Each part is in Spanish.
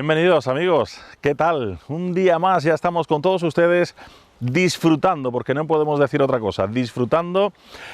Bienvenidos amigos, ¿qué tal? Un día más, ya estamos con todos ustedes disfrutando, porque no podemos decir otra cosa, disfrutando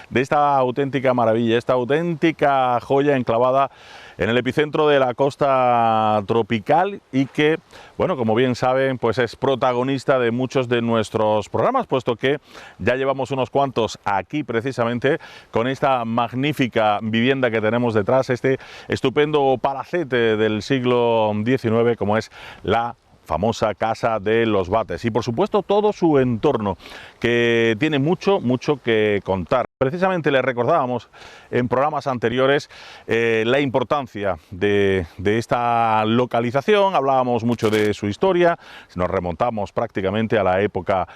de esta auténtica maravilla, esta auténtica joya enclavada en el epicentro de la costa tropical y que, bueno, como bien saben, pues es protagonista de muchos de nuestros programas, puesto que ya llevamos unos cuantos aquí precisamente con esta magnífica vivienda que tenemos detrás, este estupendo palacete del siglo XIX como es la famosa Casa de los Bates y por supuesto todo su entorno que tiene mucho que contar. Precisamente les recordábamos en programas anteriores la importancia de esta localización, hablábamos mucho de su historia, nos remontamos prácticamente a la época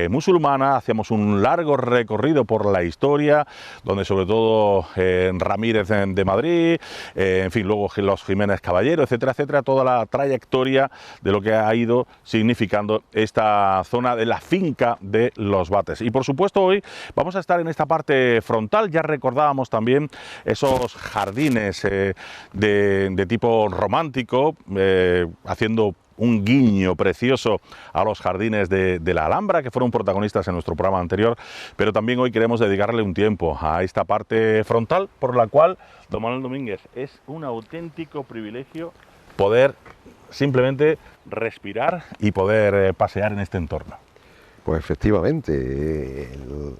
musulmana, hacíamos un largo recorrido por la historia, donde sobre todo Ramírez de Madrid, en fin, luego los Jiménez Caballero, etcétera, etcétera, toda la trayectoria de lo que ha ido significando esta zona de la finca de los Bates. Y por supuesto hoy vamos a estar en esta parte frontal. Ya recordábamos también esos jardines de tipo romántico, haciendo un guiño precioso a los jardines de la Alhambra, que fueron protagonistas en nuestro programa anterior, pero también hoy queremos dedicarle un tiempo a esta parte frontal, por la cual, don Manuel Domínguez, es un auténtico privilegio poder simplemente respirar y poder pasear en este entorno. Pues efectivamente,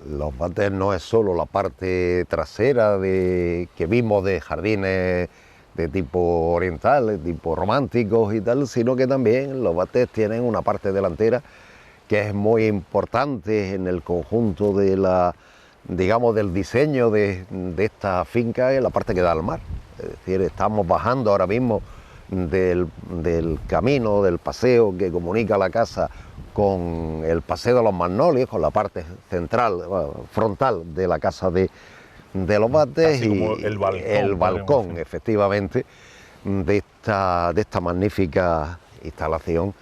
los Bates no es solo la parte trasera que vimos de jardines de tipo oriental, de tipo románticos y tal, sino que también los Bates tienen una parte delantera que es muy importante en el conjunto de digamos, del diseño de esta finca, en la parte que da al mar. Es decir, estamos bajando ahora mismo del camino, del paseo que comunica la casa con el Paseo de los Magnolios, con la parte central, frontal de la casa de los Bates, y como el balcón efectivamente de esta magnífica instalación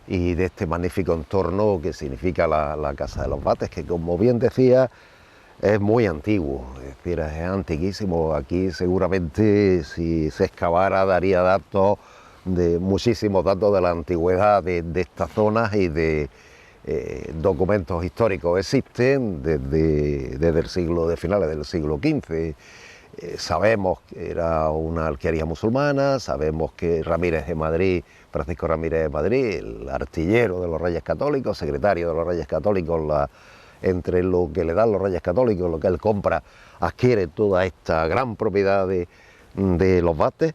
y de este magnífico entorno que significa la casa de los Bates, que como bien decía es muy antiguo, es decir, es antiquísimo. Aquí seguramente si se excavara daría muchísimos datos de la antigüedad de estas zonas y de documentos históricos existen desde finales del siglo XV. Sabemos que era una alquería musulmana, sabemos que Francisco Ramírez de Madrid, el artillero de los Reyes Católicos, secretario de los Reyes Católicos, entre lo que le dan los Reyes Católicos, lo que él compra, adquiere toda esta gran propiedad de los Bates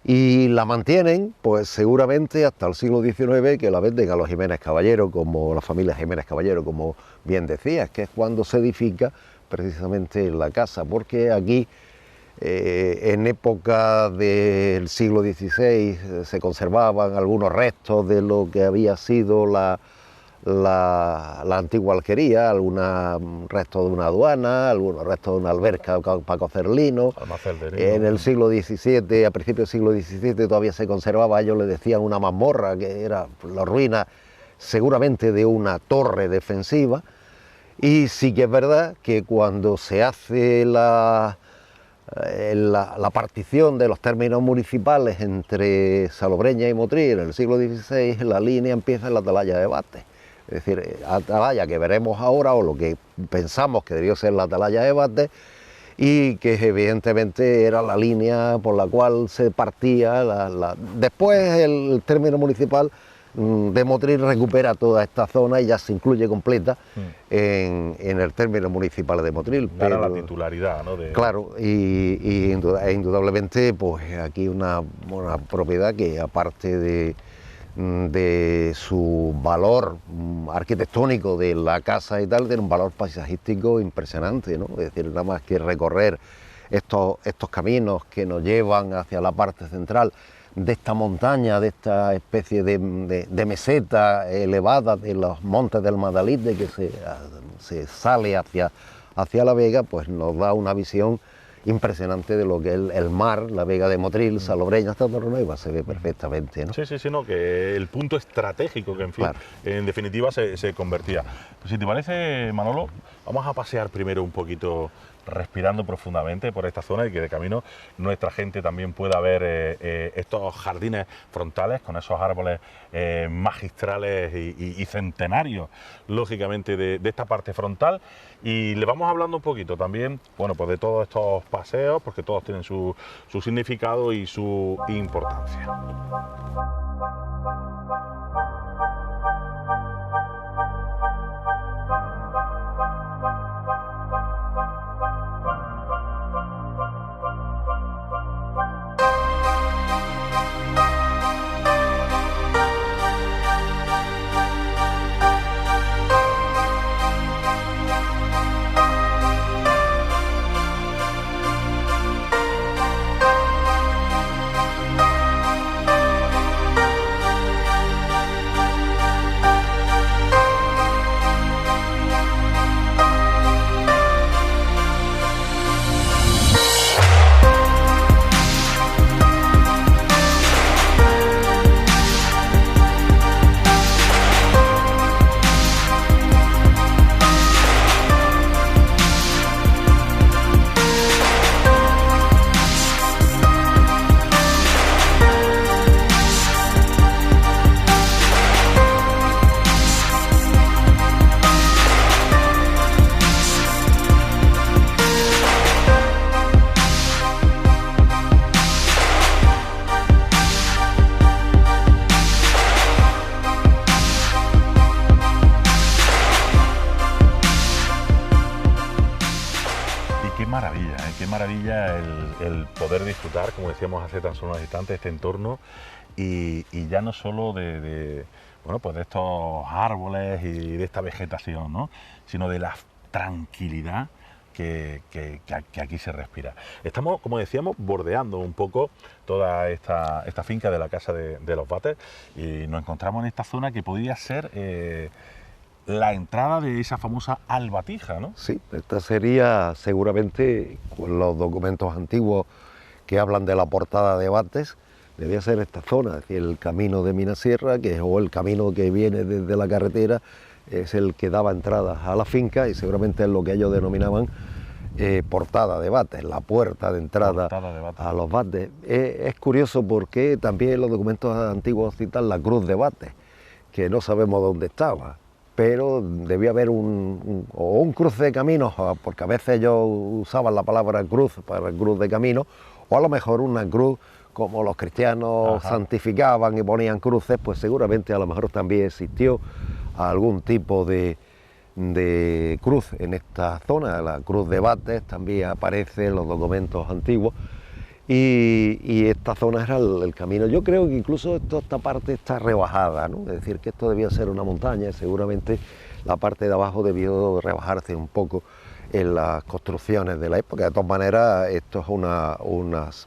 y la mantienen, pues seguramente hasta el siglo XIX, que la venden a los Jiménez Caballero, como la familia Jiménez Caballero, como bien decías, que es cuando se edifica precisamente la casa, porque aquí en época del siglo XVI se conservaban algunos restos de lo que había sido la antigua alquería, algunos restos de una aduana, algunos restos de una alberca para cocer lino. En el siglo XVII, a principios del siglo XVII, todavía se conservaba, ellos le decían una mazmorra, que era la ruina seguramente de una torre defensiva. Y sí que es verdad que cuando se hace la partición de los términos municipales entre Salobreña y Motril en el siglo XVI, la línea empieza en la atalaya de Bates. Es decir, atalaya que veremos ahora, o lo que pensamos que debió ser la atalaya de Bates, y que evidentemente era la línea por la cual se partía. Después el término municipal de Motril recupera toda esta zona y ya se incluye completa en el término municipal de Motril. Pero la titularidad, ¿no? Claro, y indudablemente pues aquí una propiedad que, aparte de su valor arquitectónico de la casa y tal, tiene un valor paisajístico impresionante, ¿no? Es decir, nada más que recorrer estos caminos que nos llevan hacia la parte central de esta montaña, de esta especie de meseta elevada de los montes del Madalite, que se sale hacia la vega, pues nos da una visión impresionante de lo que es el mar, la vega de Motril, Salobreña, hasta Torrenueva, se ve perfectamente, ¿no? Sí, no, que el punto estratégico que, en fin, claro, en definitiva se convertía. Pues si te parece, Manolo, Vamos a pasear primero un poquito, respirando profundamente por esta zona y que de camino nuestra gente también pueda ver estos jardines frontales con esos árboles magistrales y centenarios, lógicamente, de esta parte frontal. Y le vamos hablando un poquito también, bueno, pues de todos estos paseos, porque todos tienen su significado y su importancia. Qué maravilla el poder disfrutar, como decíamos hace tan solo unos instantes, este entorno y ya no solo bueno, pues de estos árboles y de esta vegetación, ¿no? Sino de la tranquilidad que aquí se respira. Estamos, como decíamos, bordeando un poco toda esta finca de la Casa de los Bates y nos encontramos en esta zona que podría ser la entrada de esa famosa albatija, ¿no? Sí, esta sería seguramente, con los documentos antiguos que hablan de la portada de Bates, debía ser esta zona, es decir, el camino de Minasierra, o el camino que viene desde la carretera, es el que daba entrada a la finca y seguramente es lo que ellos denominaban portada de Bates, la puerta de entrada a los Bates. Es curioso porque también los documentos antiguos citan la cruz de Bates, que no sabemos dónde estaba, pero debía haber un cruce de caminos, porque a veces ellos usaban la palabra cruz para cruz de camino, o a lo mejor una cruz como los cristianos santificaban y ponían cruces, pues seguramente a lo mejor también existió algún tipo de cruz en esta zona. La cruz de Bates también aparece en los documentos antiguos y esta zona era el camino. Yo creo que incluso esta parte está rebajada, ¿no? Es decir, que esto debía ser una montaña, seguramente la parte de abajo debió rebajarse un poco en las construcciones de la época. De todas maneras, esto es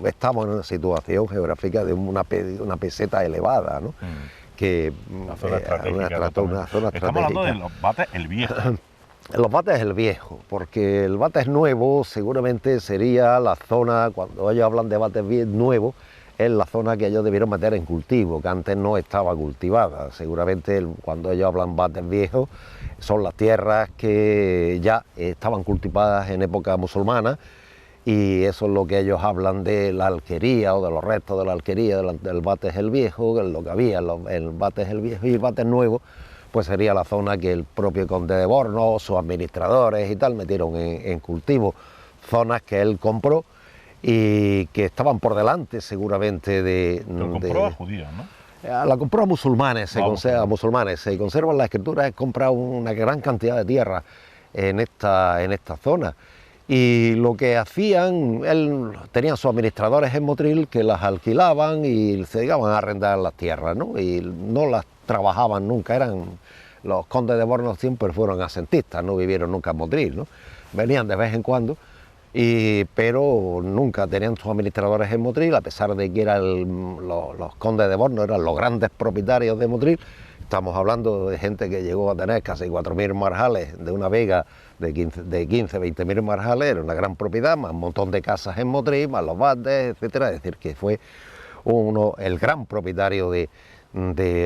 estamos en una situación geográfica de una peseta elevada, ¿no? Que una zona estratégica. Estamos hablando de los Bates el Viejo. Los Bates el Viejo, porque el Bates Nuevo seguramente sería la zona, cuando ellos hablan de Bates Nuevo, es la zona que ellos debieron meter en cultivo, que antes no estaba cultivada. Seguramente cuando ellos hablan Bates Viejo, son las tierras que ya estaban cultivadas en época musulmana, y eso es lo que ellos hablan de la alquería o de los restos de la alquería del Bates el Viejo, que es lo que había, el Bates el Viejo y el Bates Nuevo, pues sería la zona que el propio conde de Borno, sus administradores y tal, metieron en cultivo, zonas que él compró y que estaban por delante seguramente Lo compró a judíos, ¿no? La compró a musulmanes, se conservan las escrituras, he comprado una gran cantidad de tierra en esta zona. Y lo que hacían, tenían sus administradores en Motril que las alquilaban y se dedicaban a arrendar las tierras, ¿no? Y no las trabajaban nunca, los condes de Borno siempre fueron asentistas, no vivieron nunca en Motril, ¿no? Venían de vez en cuando, pero nunca tenían sus administradores en Motril, a pesar de que los condes de Borno eran los grandes propietarios de Motril. Estamos hablando de gente que llegó a tener casi 4.000 marjales de una vega de 20.000 marjales, era una gran propiedad, más un montón de casas en Motril, más los Bates, etcétera. Es decir, que fue el gran propietario de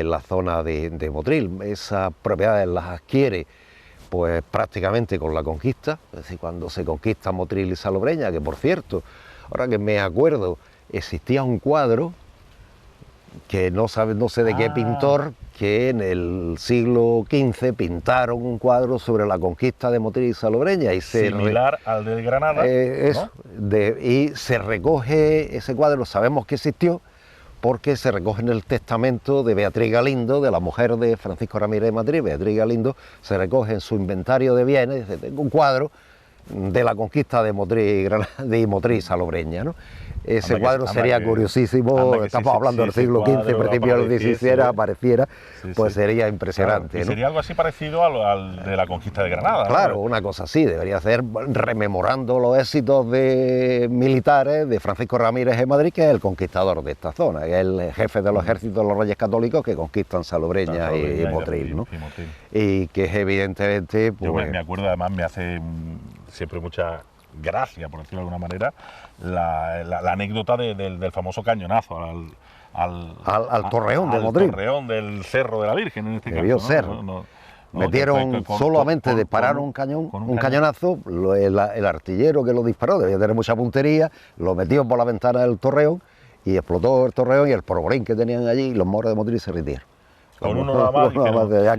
la zona de Motril. Esas propiedades las adquiere pues prácticamente con la conquista, es decir, cuando se conquista Motril y Salobreña, que por cierto, ahora que me acuerdo, existía un cuadro que no sé de qué pintor, que en el siglo XV pintaron un cuadro sobre la conquista de Motril y Salobreña. Y similar al del Granada, ¿no? Y se recoge ese cuadro, sabemos que existió, porque se recoge en el testamento de Beatriz Galindo, de la mujer de Francisco Ramírez de Madrid. Beatriz Galindo se recoge en su inventario de bienes, dice, tengo un cuadro de la conquista de Motril y Salobreña, ¿no? Ese cuadro sería curiosísimo, estamos hablando del siglo XV, principio del XVI, apareciera, pues sería impresionante. Claro. Y sería algo así parecido al de la conquista de Granada. Claro, ¿no? una cosa así, debería ser rememorando los éxitos militares de Francisco Ramírez de Madrid, que es el conquistador de esta zona, que es el jefe de los ejércitos de los Reyes Católicos que conquistan Salobreña y Motril, ¿no? Y que es evidentemente... Pues, yo me acuerdo, además me hace siempre mucha gracia, por decirlo de alguna manera, la anécdota del famoso cañonazo al torreón de Motril. Al torreón del Cerro de la Virgen, en este Debió caso. ser. Metieron solamente dispararon un cañonazo, el artillero que lo disparó debía tener mucha puntería, lo metió por la ventana del torreón y explotó el torreón y el polvorín que tenían allí, y los moros de Motril se rindieron. Con uno nada más,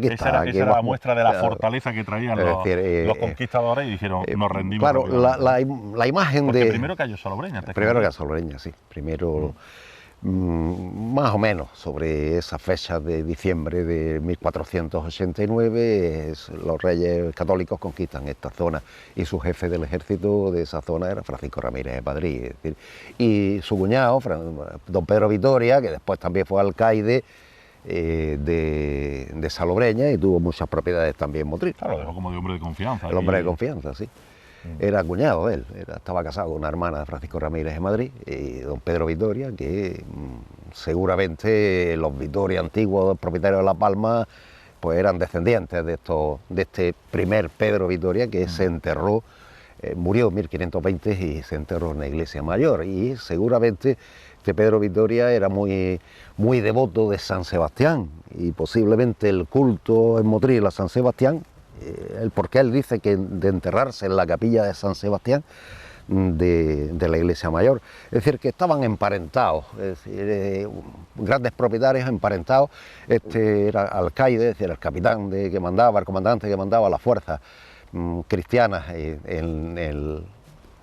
esa era la muestra de la fortaleza que traían los conquistadores y dijeron, nos rendimos. Claro, la imagen porque de... primero cayó Salobreña. Primero que Salobreña, sí. Primero, más o menos, sobre esa fecha de diciembre de 1489, los reyes católicos conquistan esta zona y su jefe del ejército de esa zona era Francisco Ramírez de Madrid. Es decir, y su cuñado, don Pedro Vitoria, que después también fue alcaide de Salobreña y tuvo muchas propiedades también en Motril. Claro, dejó como de hombre de confianza. El hombre de confianza, sí. Era cuñado él, estaba casado con una hermana de Francisco Ramírez de Madrid, y don Pedro Vitoria, que seguramente los Vitoria antiguos, propietarios de La Palma, pues eran descendientes de este primer Pedro Vitoria, que se enterró, murió en 1520 y se enterró en la iglesia mayor, y seguramente este Pedro Vitoria era muy devoto de San Sebastián, y posiblemente el culto en Motril a San Sebastián, porque él dice que de enterrarse en la capilla de San Sebastián de la iglesia mayor, es decir, que estaban emparentados, es decir, grandes propietarios emparentados. Este era alcaide, es decir, el capitán el comandante que mandaba las fuerzas cristianas en el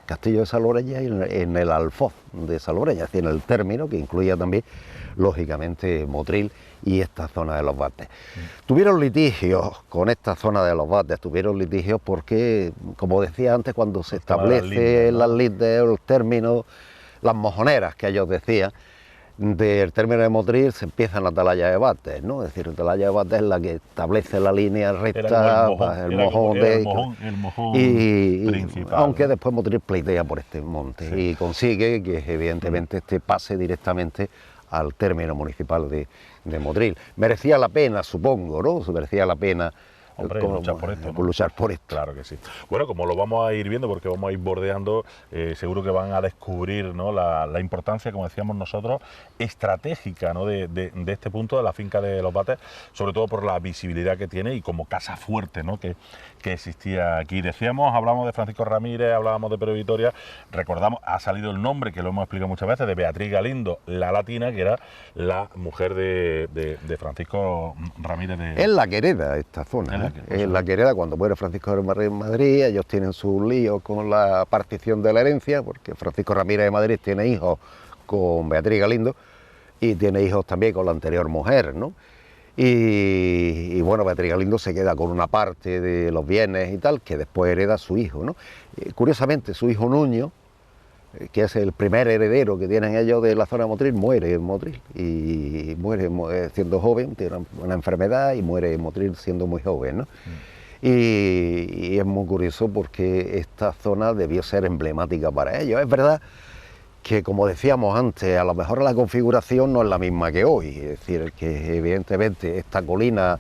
castillo de Salobreña y en el alfoz de Salobreña, es decir, en el término, que incluía también, lógicamente, Motril y esta zona de los Bates. Tuvieron litigios con esta zona de los Bates, porque, como decía antes, cuando se establece las lindes, el término, las mojoneras que ellos decían, del término de Motril se empieza en la atalaya de Bates, ¿no? Es decir, la atalaya de Bates es la que establece la línea recta, el mojón principal, aunque después Motril pleitea por este monte y consigue que evidentemente este pase directamente al término municipal de Motril. Merecía la pena, supongo, ¿no? Merecía la pena. Hombre, luchar por esto, ¿no? Luchar por esto. Claro que sí. Bueno, como lo vamos a ir viendo, porque vamos a ir bordeando, seguro que van a descubrir, ¿no?, la importancia, como decíamos nosotros, estratégica, ¿no?, de este punto de la finca de los Bates, sobre todo por la visibilidad que tiene y como casa fuerte, ¿no?, que existía aquí. Decíamos, hablamos de Francisco Ramírez, hablábamos de Pedro Vitoria, recordamos, ha salido el nombre, que lo hemos explicado muchas veces, de Beatriz Galindo, la latina, que era la mujer de Francisco Ramírez de... Es la que hereda esta zona. Es la que hereda cuando muere Francisco Ramírez de Madrid. Ellos tienen sus líos con la partición de la herencia, porque Francisco Ramírez de Madrid tiene hijos con Beatriz Galindo y tiene hijos también con la anterior mujer, ¿no? Y bueno, Beatriz Galindo se queda con una parte de los bienes y tal, que después hereda su hijo, ¿no? Curiosamente, su hijo Nuño, que es el primer heredero que tienen ellos de la zona de Motril, muere en Motril, y muere siendo joven, tiene una enfermedad y muere en Motril siendo muy joven, ¿no? Y es muy curioso porque esta zona debió ser emblemática para ellos. Es verdad que, como decíamos antes, a lo mejor la configuración no es la misma que hoy, es decir, que evidentemente esta colina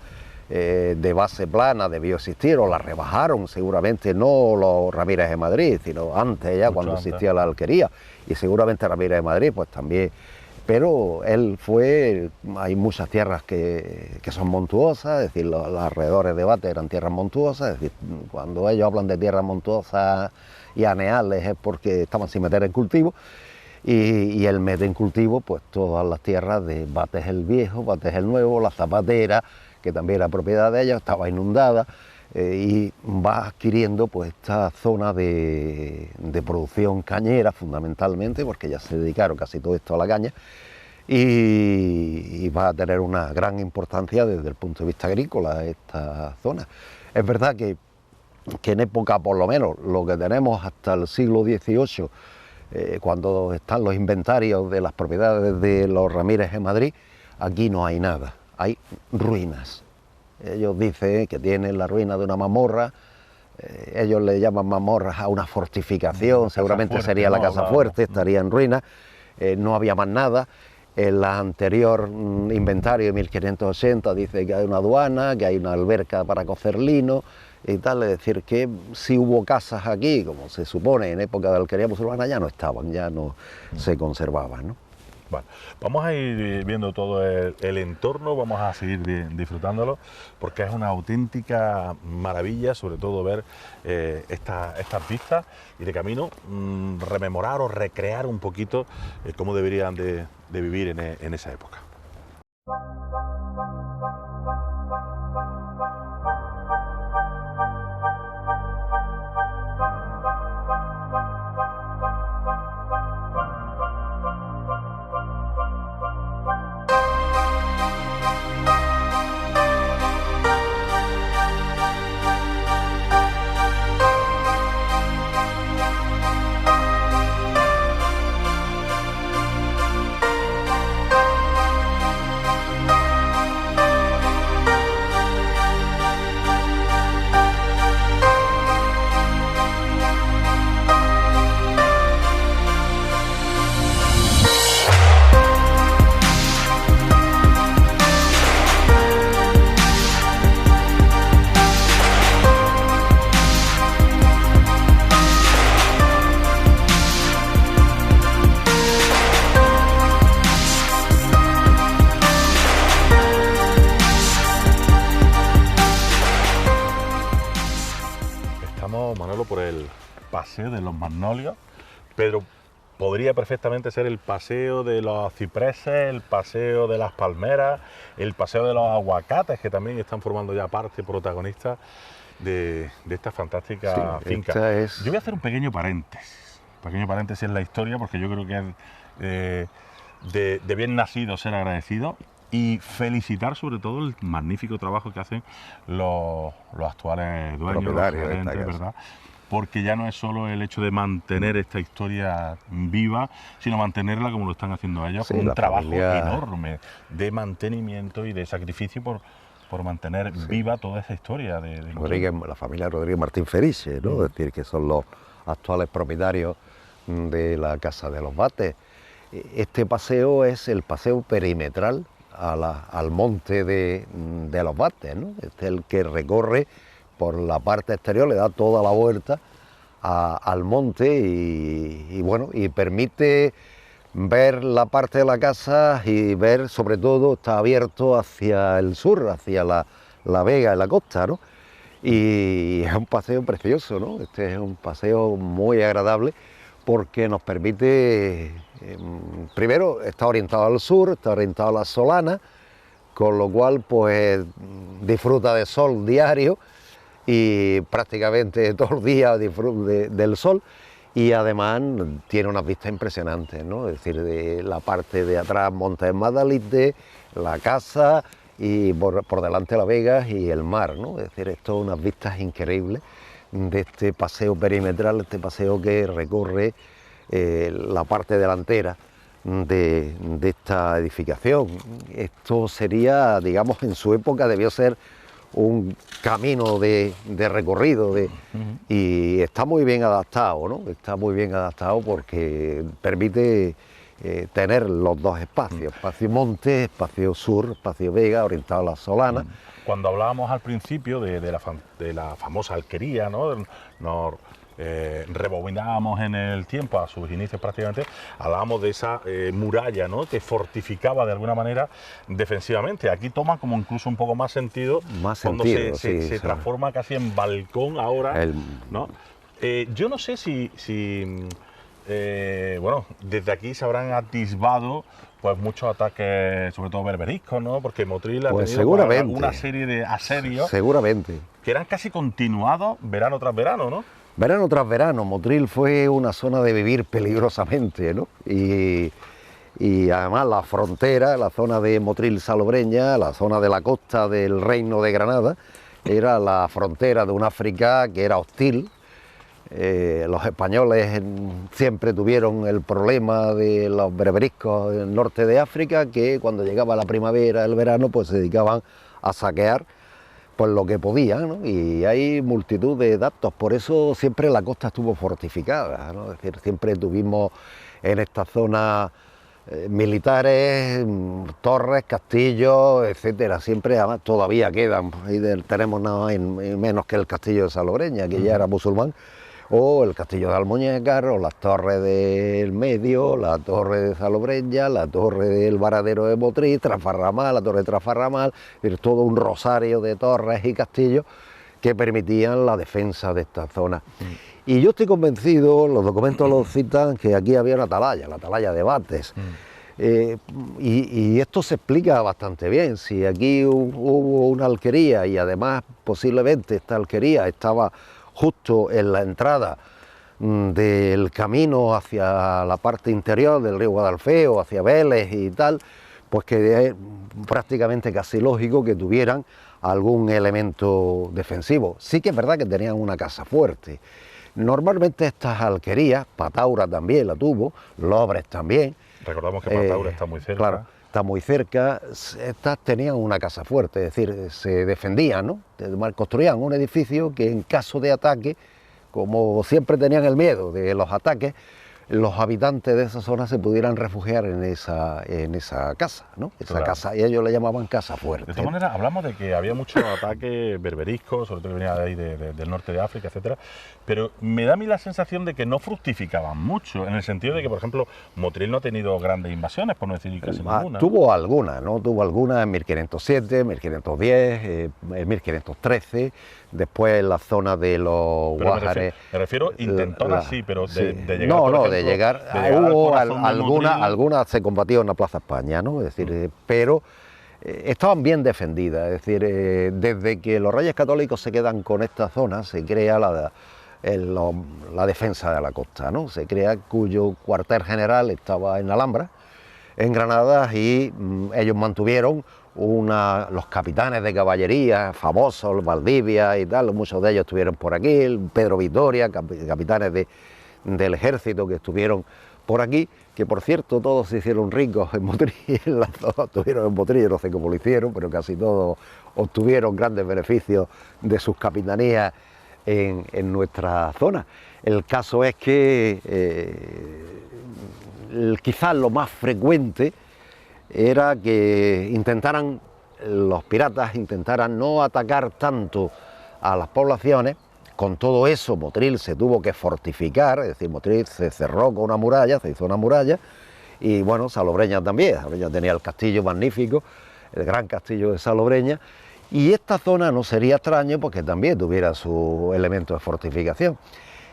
de base plana debió existir, o la rebajaron seguramente, no los Ramírez de Madrid, sino antes ya, cuando existía la alquería, y seguramente Ramírez de Madrid pues también pero hay muchas tierras que son montuosas, es decir, los alrededores de Bates eran tierras montuosas, es decir, cuando ellos hablan de tierras montuosas y aneales es porque estaban sin meter en cultivo, y él mete en cultivo pues todas las tierras de Bates el Viejo, Bates el Nuevo, la Zapatera, que también era propiedad de ellos, estaba inundada, y va adquiriendo pues esta zona de producción cañera fundamentalmente, porque ya se dedicaron casi todo esto a la caña, y va a tener una gran importancia desde el punto de vista agrícola esta zona. Es verdad que en época, por lo menos, lo que tenemos hasta el siglo XVIII, cuando están los inventarios de las propiedades de los Ramírez en Madrid, aquí no hay nada, hay ruinas. Ellos dicen que tienen la ruina de una mazmorra, ellos le llaman mazmorras a una fortificación, seguramente fuerte, sería la casa fuerte, estaría en ruinas, no había más nada. El anterior inventario de 1580 dice que hay una aduana, que hay una alberca para cocer lino y tal, es decir, que si hubo casas aquí, como se supone en época de alquería musulmana, ya no estaban, ya no se conservaban, ¿no? Bueno, vamos a ir viendo todo el entorno, vamos a seguir disfrutándolo, porque es una auténtica maravilla, sobre todo ver estas vistas y de camino rememorar o recrear un poquito cómo deberían de vivir en esa época. Manolo, por el paseo de los magnolios, pero podría perfectamente ser el paseo de los cipreses, el paseo de las palmeras, el paseo de los aguacates, que también están formando ya parte protagonista de esta fantástica finca. Yo voy a hacer un pequeño paréntesis en la historia, porque yo creo que es de bien nacido ser agradecido y felicitar sobre todo el magnífico trabajo que hacen los actuales dueños, los gerentes, ¿verdad? Porque ya no es solo el hecho de mantener esta historia viva, sino mantenerla como lo están haciendo ellos, con un trabajo enorme de mantenimiento y de sacrificio por mantener viva toda esa historia de Rodríguez, la familia Rodríguez Martín Feriche, ¿no? Es decir, que son los actuales propietarios de la Casa de los Bates. Este paseo es el paseo perimetral al monte de los Bates, ¿no? Este es el que recorre por la parte exterior, le da toda la vuelta al monte y bueno, y permite ver la parte de la casa y ver, sobre todo, está abierto hacia el sur, hacia la Vega y la costa, ¿no? Y es un paseo precioso, ¿no? Este es un paseo muy agradable porque nos permite, primero, está orientado al sur, está orientado a la Solana, con lo cual pues disfruta de sol diario y prácticamente todo el día disfruta del sol, y además tiene unas vistas impresionantes, ¿no? Es decir, de la parte de atrás Montes Madalite, la casa y por delante la Vega y el mar, ¿no? Es decir, esto unas vistas increíbles de este paseo perimetral, este paseo que recorre la parte delantera de esta edificación. Esto sería, digamos, en su época debió ser un camino de recorrido y está muy bien adaptado, ¿no? Está muy bien adaptado porque permite tener los dos espacios, espacio monte, espacio sur, espacio Vega, orientado a la Solana. Cuando hablábamos al principio de la famosa alquería, ¿no? Nos rebobinábamos en el tiempo, a sus inicios prácticamente, hablábamos de esa muralla, ¿no?, que fortificaba de alguna manera defensivamente. Aquí toma como incluso un poco más sentido cuando se transforma casi en balcón ahora, ¿no? Yo no sé si bueno, desde aquí se habrán atisbado pues muchos ataques, sobre todo berberiscos, ¿no? Porque Motril ha tenido una serie de asedios, seguramente, que eran casi continuados verano tras verano, ¿no? Verano tras verano. Motril fue una zona de vivir peligrosamente, ¿no? Y además la frontera, la zona de Motril-Salobreña, la zona de la costa del Reino de Granada, era la frontera de un África que era hostil. Los españoles siempre tuvieron el problema de los berberiscos del norte de África, que cuando llegaba la primavera, el verano, pues se dedicaban a saquear pues lo que podían, ¿no? Y hay multitud de datos, por eso siempre la costa estuvo fortificada, ¿no? Es decir, siempre tuvimos en esta zona militares, torres, castillos, etcétera. Siempre, además, todavía quedan, ahí tenemos nada menos que el castillo de Salobreña, que ya era musulmán, o el castillo de Almuñécar, o las torres del Medio, la torre de Salobreña, la torre del Varadero de Motril, Trasfarramal, la torre de Trasfarramal, es decir, todo un rosario de torres y castillos que permitían la defensa de esta zona. Y yo estoy convencido, los documentos lo citan, que aquí había una atalaya, la atalaya de Bates. Y esto se explica bastante bien. Si aquí hubo una alquería y además posiblemente esta alquería estaba justo en la entrada del camino hacia la parte interior del río Guadalfeo, hacia Vélez y tal, pues que es prácticamente casi lógico que tuvieran algún elemento defensivo. Sí que es verdad que tenían una casa fuerte. Normalmente estas alquerías, Pataura también la tuvo, Lobres también. Recordamos que Pataura está muy cerca. Claro, está muy cerca. Estas tenían una casa fuerte, es decir, se defendían, ¿no? Construían un edificio que en caso de ataque, como siempre tenían el miedo de los ataques, los habitantes de esa zona se pudieran refugiar en esa casa, ¿no? Esa casa, y ellos le llamaban casa fuerte. De todas maneras, hablamos de que había muchos ataques berberiscos, sobre todo que venía de ahí del norte de África, etcétera, pero me da a mí la sensación de que no fructificaban mucho, en el sentido de que, por ejemplo, Motril no ha tenido grandes invasiones, por no decir casi ninguna. Tuvo algunas, ¿no? Tuvo algunas en 1507, 1510, en 1513, después en la zona de los Guájares. Me refiero, intentó sí, pero de llegar, no, por ejemplo, de llegar, hubo algunas se combatió en la Plaza España, ¿no? Es decir, pero estaban bien defendidas, es decir, desde que los Reyes Católicos se quedan con esta zona, se crea la defensa de la costa, ¿no? Se crea, cuyo cuartel general estaba en Alhambra, en Granada, y ellos mantuvieron los capitanes de caballería famosos, Valdivia y tal, muchos de ellos estuvieron por aquí, Pedro Vitoria, capitanes del ejército que estuvieron por aquí, que por cierto todos se hicieron ricos en Motril, estuvieron en Motril, no sé cómo lo hicieron, pero casi todos obtuvieron grandes beneficios de sus capitanías en nuestra zona. El caso es que quizás lo más frecuente era que los piratas intentaran no atacar tanto a las poblaciones. Con todo eso, Motril se tuvo que fortificar, es decir, Motril se cerró con una muralla, se hizo una muralla, y bueno, Salobreña también. Salobreña tenía el castillo magnífico, el gran castillo de Salobreña, y esta zona no sería extraño porque también tuviera su elemento de fortificación.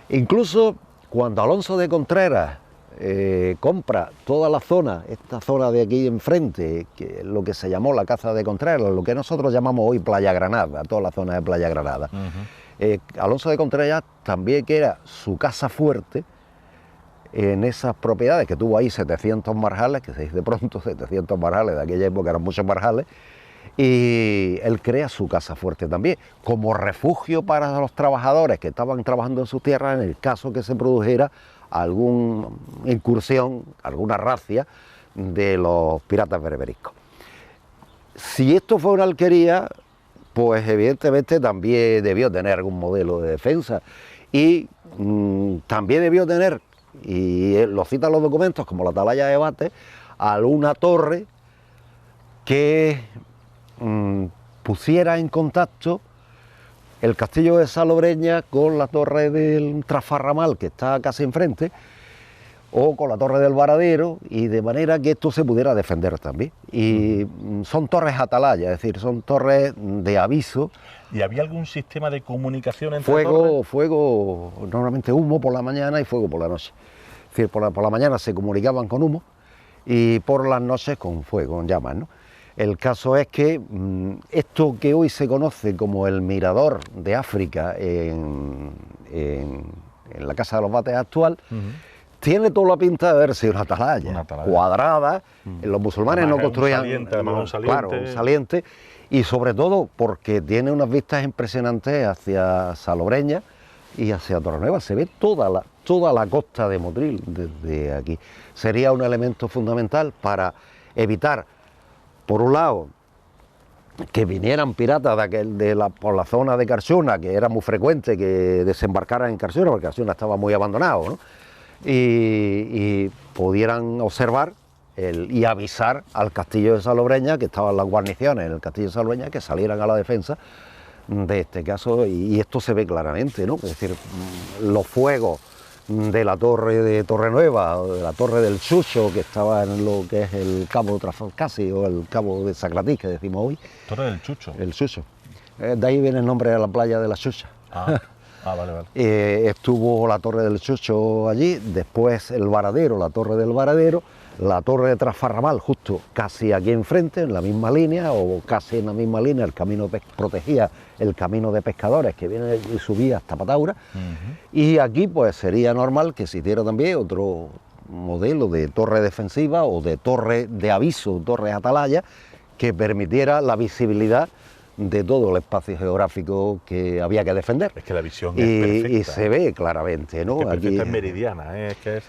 Incluso cuando Alonso de Contreras compra toda la zona, esta zona de aquí enfrente, que es lo que se llamó la Caza de Contreras, lo que nosotros llamamos hoy Playa Granada, toda la zona de Playa Granada. Alonso de Contreras también, que era su casa fuerte en esas propiedades, que tuvo ahí 700 marjales, que se dice pronto, 700 marjales, de aquella época eran muchos marjales, y él crea su casa fuerte también, como refugio para los trabajadores que estaban trabajando en sus tierras en el caso que se produjera alguna incursión, alguna racia de los piratas berberiscos. Si esto fue una alquería, pues evidentemente también debió tener algún modelo de defensa y también debió tener, y lo citan los documentos como la atalaya de Bates, alguna torre que pusiera en contacto el castillo de Salobreña con la torre del Trasfarramal, que está casi enfrente, o con la torre del Varadero, y de manera que esto se pudiera defender también. Y son torres atalaya, es decir, son torres de aviso. ¿Y había algún sistema de comunicación entre torres? Fuego, normalmente humo por la mañana y fuego por la noche. Es decir, por la mañana se comunicaban con humo y por las noches con fuego, con llamas, ¿no? El caso es que esto que hoy se conoce como el Mirador de África en la Casa de los Bates actual, tiene toda la pinta de haber sido una atalaya cuadrada. Los musulmanes no construían un saliente, y sobre todo porque tiene unas vistas impresionantes hacia Salobreña y hacia Torrenueva. Se ve toda la costa de Motril desde aquí. Sería un elemento fundamental para evitar, por un lado, que vinieran piratas por la zona de Carxuna, que era muy frecuente que desembarcaran en Carxuna, porque Carxuna estaba muy abandonado, ¿no? Y pudieran observar y avisar al castillo de Salobreña, que estaban las guarniciones en el castillo de Salobreña, que salieran a la defensa de este caso, y esto se ve claramente, ¿no? Es decir, los fuegos de la torre de Torrenueva, o de la torre del Chucho, que estaba en lo que es el cabo de Trafalcasi o el cabo de Sacratí, que decimos hoy. ¿Torre del Chucho? El Chucho. De ahí viene el nombre de la playa de la Chucha. Vale. Estuvo la torre del Chucho allí, después el Varadero, la torre del Varadero, la torre de Trasfarramal, justo casi aquí enfrente, en la misma línea, o casi en la misma línea, el camino protegía el camino de pescadores que viene y subía hasta Pataura. Y aquí pues sería normal que existiera también otro modelo de torre defensiva o de torre de aviso, torre atalaya, que permitiera la visibilidad de todo el espacio geográfico que había que defender. Es que la visión es perfecta. Y se ve claramente, ¿no? Aquí es meridiana, es que es...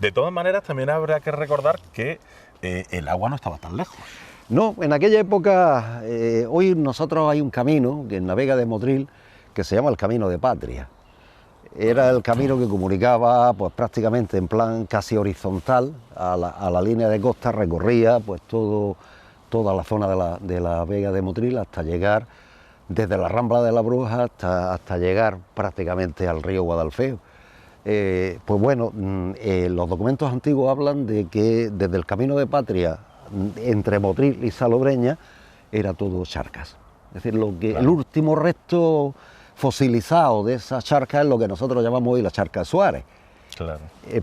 De todas maneras, también habrá que recordar que el agua no estaba tan lejos. No, en aquella época, hoy nosotros hay un camino que en la Vega de Motril que se llama el Camino de Patria. Era el camino que comunicaba pues prácticamente en plan casi horizontal a la línea de costa, recorría pues toda la zona de la Vega de Motril hasta llegar desde la Rambla de la Bruja hasta llegar prácticamente al río Guadalfeo. Pues bueno, los documentos antiguos hablan de que desde el Camino de Patria, entre Motril y Salobreña, era todo charcas. Es decir, el último resto fosilizado de esas charcas es lo que nosotros llamamos hoy la charca de Suárez. Claro.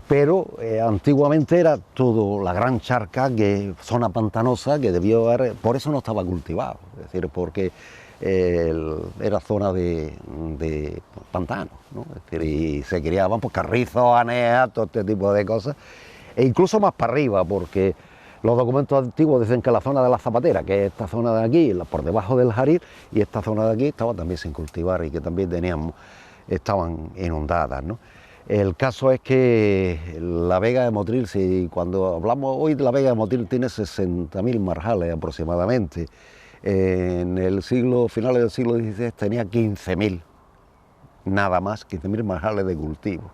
Pero antiguamente era todo la gran charca, zona pantanosa, que debió haber, por eso no estaba cultivado, es decir, porque era zona de pantano, ¿no? Es decir, y se criaban pues, carrizos, aneas, todo este tipo de cosas, e incluso más para arriba, porque los documentos antiguos dicen que la zona de la Zapatera, que es esta zona de aquí, por debajo del Jaril, y esta zona de aquí estaba también sin cultivar y que también estaban inundadas, ¿no? El caso es que la Vega de Motril, cuando hablamos hoy de la Vega de Motril, tiene 60.000 marjales aproximadamente. En el finales del siglo XVI tenía 15.000, nada más, 15.000 marjales de cultivo.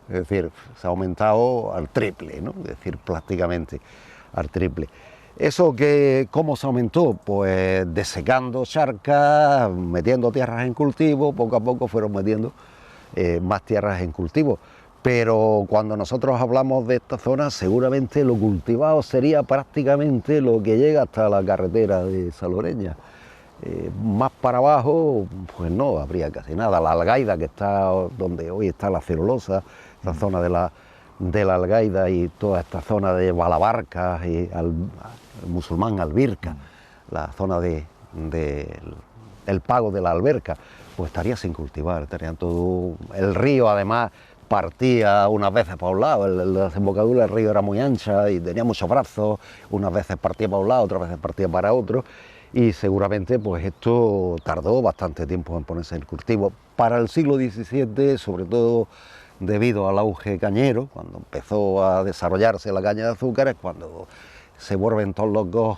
Es decir, se ha aumentado al triple, ¿no? Es decir, prácticamente al triple. ¿Eso cómo se aumentó? Pues desecando charcas, metiendo tierras en cultivo, poco a poco fueron metiendo más tierras en cultivo, pero cuando nosotros hablamos de esta zona, seguramente lo cultivado sería prácticamente lo que llega hasta la carretera de Salobreña. Más para abajo, pues no habría casi nada. La Algaida, que está donde hoy está la celulosa, esta zona de la Algaida y toda esta zona de Balabarcas y el musulmán Albirca, la zona del pago de la Alberca, pues estaría sin cultivar, estaría todo. El río además partía unas veces para un lado, la desembocadura del río era muy ancha y tenía muchos brazos, unas veces partía para un lado, otras veces partía para otro, y seguramente pues esto tardó bastante tiempo en ponerse en cultivo. Para el siglo XVII, sobre todo debido al auge cañero, cuando empezó a desarrollarse la caña de azúcar, es cuando se vuelven todos locos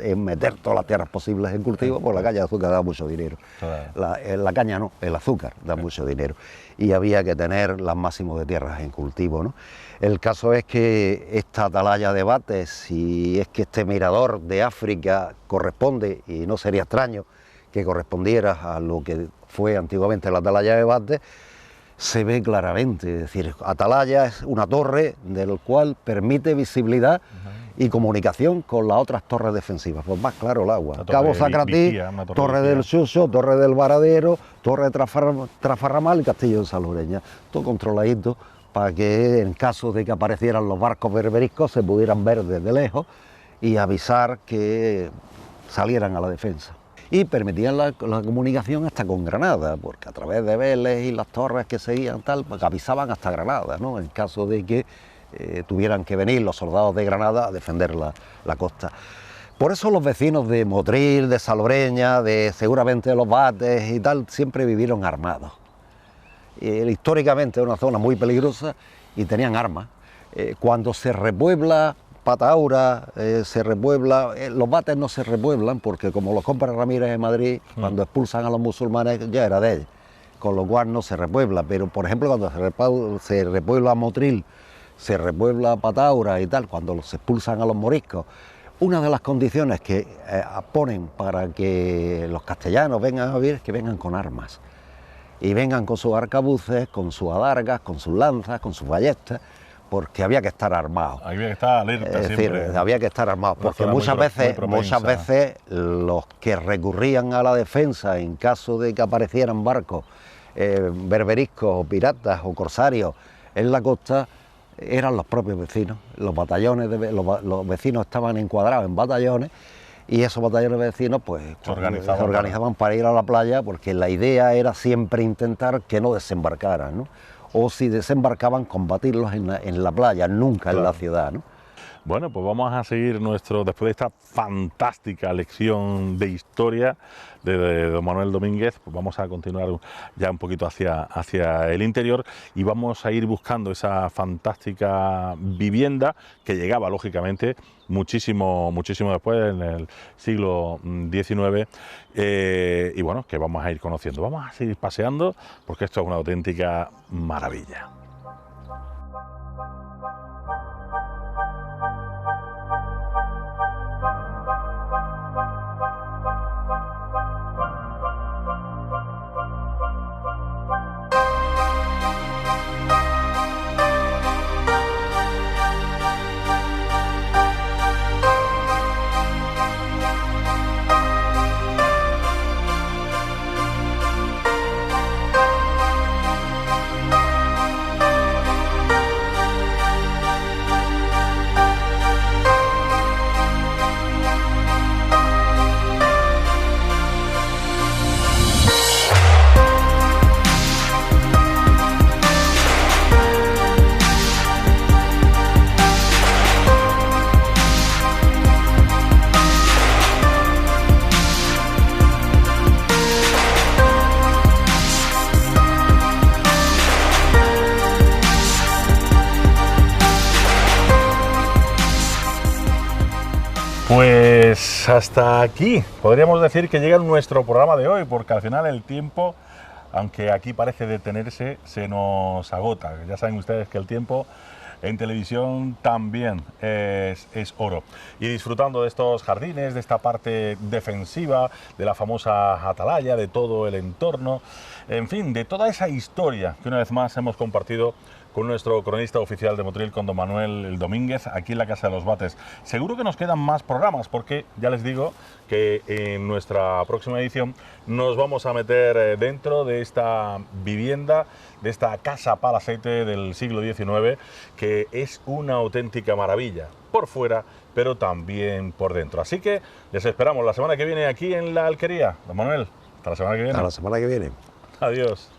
en meter todas las tierras posibles en cultivo, pues la caña de azúcar da mucho dinero. Claro. La caña no, el azúcar da mucho dinero. Y había que tener las máximas de tierras en cultivo, ¿no? El caso es que esta atalaya de Bates, si es que este mirador de África corresponde, y no sería extraño que correspondiera a lo que fue antiguamente la atalaya de Bates, se ve claramente. Es decir, atalaya es una torre del cual permite visibilidad y comunicación con las otras torres defensivas, pues más claro el agua. Cabo Zacratí, Torre del Xuxo, Torre del Varadero, Torre de Trafarramal y Castillo de Salobreña, todo controladito para que en caso de que aparecieran los barcos berberiscos se pudieran ver desde lejos y avisar que salieran a la defensa. Y permitían la comunicación hasta con Granada, porque a través de Vélez y las torres que seguían tal, pues avisaban hasta Granada, ¿no? En caso de que tuvieran que venir los soldados de Granada a defender la costa. Por eso los vecinos de Motril, de Salobreña, seguramente de los Bates y tal, siempre vivieron armados. Históricamente es una zona muy peligrosa y tenían armas. Cuando se repuebla Pataura, los Bates no se repueblan porque como los compra Ramírez de Madrid, cuando expulsan a los musulmanes ya era de ellos, con lo cual no se repuebla. Pero por ejemplo cuando se repuebla Motril, se repuebla Pataura y tal, cuando se expulsan a los moriscos, una de las condiciones que ponen para que los castellanos vengan a vivir es que vengan con armas. Y vengan con sus arcabuces, con sus adargas, con sus lanzas, con sus ballestas, porque había que estar armados. Había que estar alerta es siempre. decir, había que estar armados, porque muchas veces los que recurrían a la defensa en caso de que aparecieran barcos berberiscos o piratas o corsarios en la costa, eran los propios vecinos. Los batallones, los vecinos estaban encuadrados en batallones y esos batallones vecinos pues se organizaban para ir a la playa, porque la idea era siempre intentar que no desembarcaran, ¿no? O si desembarcaban, combatirlos en la playa, nunca en la ciudad, ¿no? Bueno, pues vamos a seguir después de esta fantástica lección de historia de don Manuel Domínguez, pues vamos a continuar ya un poquito hacia el interior y vamos a ir buscando esa fantástica vivienda que llegaba, lógicamente, muchísimo después, en el siglo XIX, y bueno, que vamos a ir conociendo. Vamos a seguir paseando porque esto es una auténtica maravilla. Pues hasta aquí podríamos decir que llega nuestro programa de hoy, porque al final el tiempo, aunque aquí parece detenerse, se nos agota. Ya saben ustedes que el tiempo en televisión también es oro. Y disfrutando de estos jardines, de esta parte defensiva, de la famosa atalaya, de todo el entorno, en fin, de toda esa historia que una vez más hemos compartido con nuestro cronista oficial de Motril, con don Manuel Domínguez, aquí en la Casa de los Bates. Seguro que nos quedan más programas, porque ya les digo que en nuestra próxima edición nos vamos a meter dentro de esta vivienda, de esta casa palacete del siglo XIX, que es una auténtica maravilla, por fuera, pero también por dentro. Así que les esperamos la semana que viene aquí en la Alquería. Don Manuel, hasta la semana que viene. Hasta la semana que viene. Adiós.